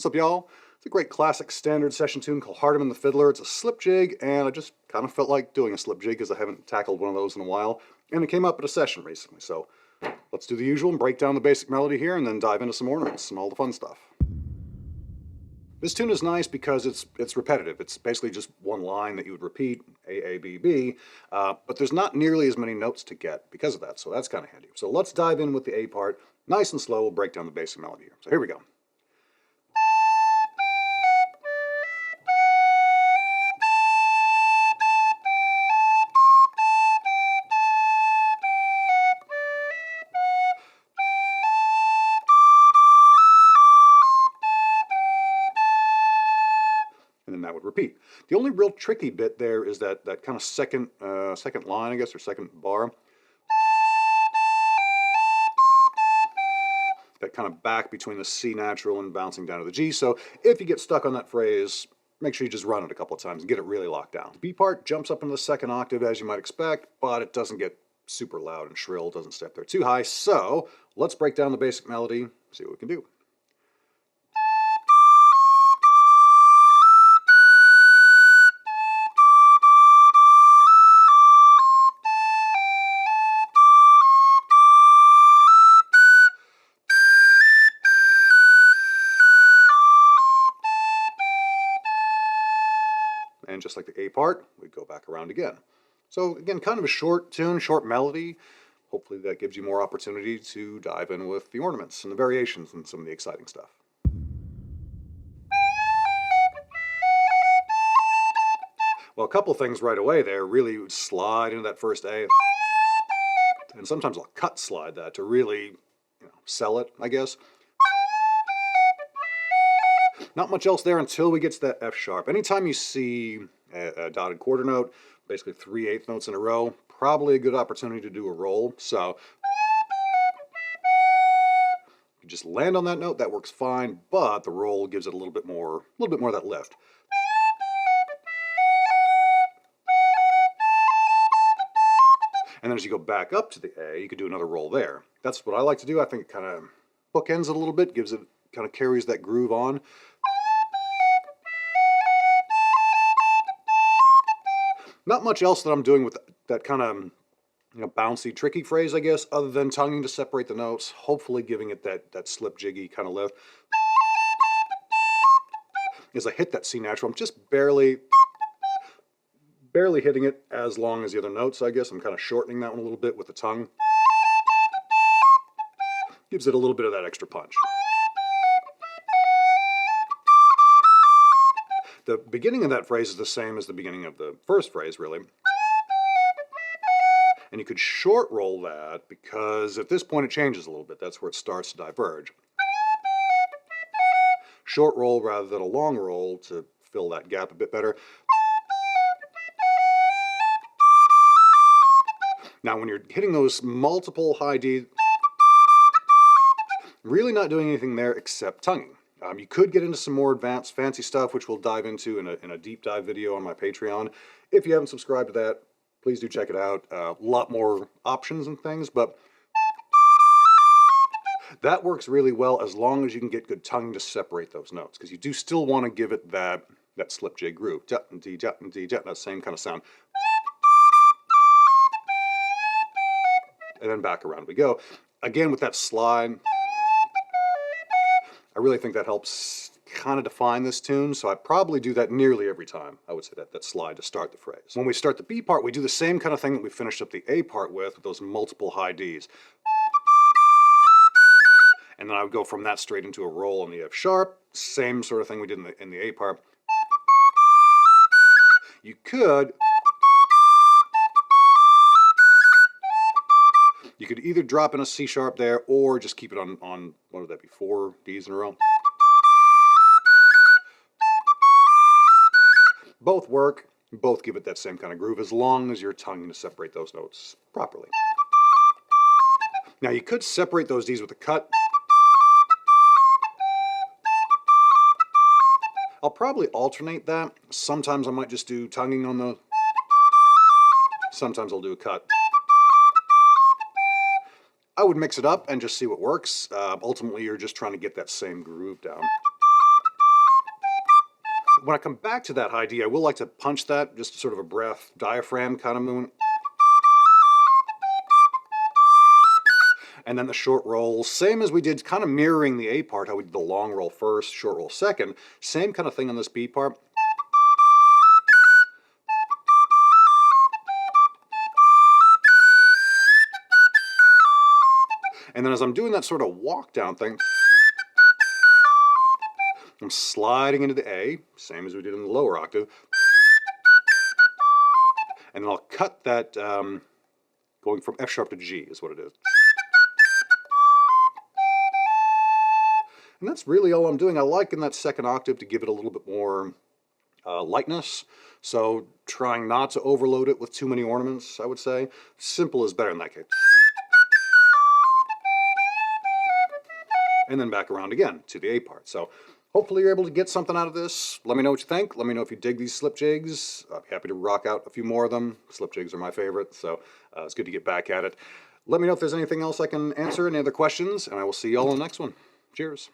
What's up, y'all? It's a great classic standard session tune called Hardiman the Fiddler. It's a slip jig, and I just kind of felt like doing a slip jig because I haven't tackled one of those in a while, and it came up at a session recently. So let's do the usual and break down the basic melody here and then dive into some ornaments and all the fun stuff. This tune is nice because it's repetitive. It's basically just one line that you would repeat, A, A, B, B, but there's not nearly as many notes to get because of that, so that's kind of handy. So let's dive in with the A part. Nice and slow, we'll break down the basic melody here. So here we go. And then that would repeat. The only real tricky bit there is that kind of second line, I guess, or second bar. That kind of back between the C natural and bouncing down to the G. So if you get stuck on that phrase, make sure you just run it a couple of times and get it really locked down. The B part jumps up into the second octave as you might expect, but it doesn't get super loud and shrill, doesn't stay up there too high. So let's break down the basic melody, see what we can do. And just like the A part, we go back around again. So again, kind of a short tune, short melody. Hopefully that gives you more opportunity to dive in with the ornaments and the variations and some of the exciting stuff. Well, a couple things right away there. Really slide into that first A. And sometimes I'll cut slide that to really, sell it, I guess. Not much else there until we get to that F sharp. Anytime you see a dotted quarter note, basically 3/8 notes in a row, probably a good opportunity to do a roll. So you just land on that note, that works fine, but the roll gives it a little bit more of that lift. And then as you go back up to the A, you could do another roll there. That's what I like to do. I think it kind of bookends it a little bit, gives it, kind of carries that groove on. Not much else that I'm doing with that kind of, bouncy, tricky phrase, I guess, other than tonguing to separate the notes, hopefully giving it that slip jiggy kind of lift. As I hit that C natural, I'm just barely hitting it as long as the other notes, I guess. I'm kind of shortening that one a little bit with the tongue. Gives it a little bit of that extra punch. The beginning of that phrase is the same as the beginning of the first phrase, really. And you could short roll that because at this point it changes a little bit. That's where it starts to diverge. Short roll rather than a long roll to fill that gap a bit better. Now when you're hitting those multiple high D, really not doing anything there except tonguing. You could get into some more advanced, fancy stuff, which we'll dive into in a deep dive video on my Patreon. If you haven't subscribed to that, please do check it out. A lot more options and things, but that works really well as long as you can get good tonguing to separate those notes, because you do still want to give it that slip jig groove. D, that same kind of sound. And then back around we go. Again, with that slide, I really think that helps kind of define this tune, so I probably do that nearly every time. I would say that slide to start the phrase. When we start the B part, we do the same kind of thing that we finished up the A part with those multiple high Ds. And then I would go from that straight into a roll on the F sharp. Same sort of thing we did in the A part. You could either drop in a C sharp there or just keep it on what would that be, 4 Ds in a row? Both work, both give it that same kind of groove as long as you're tonguing to separate those notes properly. Now you could separate those Ds with a cut. I'll probably alternate that. Sometimes I might just do tonguing on the, sometimes I'll do a cut. I would mix it up and just see what works. Ultimately, you're just trying to get that same groove down. when I come back to that high D, I will like to punch that, just sort of a breath diaphragm kind of movement. And then the short roll, same as we did, kind of mirroring the A part, how we did the long roll first, short roll second. Same kind of thing on this B part. And then as I'm doing that sort of walk down thing, I'm sliding into the A, same as we did in the lower octave. And then I'll cut that, going from F sharp to G is what it is. And that's really all I'm doing. I like in that second octave to give it a little bit more lightness. So trying not to overload it with too many ornaments, I would say. Simple is better in that case. And then back around again to the A part. So hopefully you're able to get something out of this. Let me know what you think. Let me know if you dig these slip jigs. I'd be happy to rock out a few more of them. Slip jigs are my favorite, so it's good to get back at it. Let me know if there's anything else I can answer, any other questions, and I will see you all in the next one. Cheers.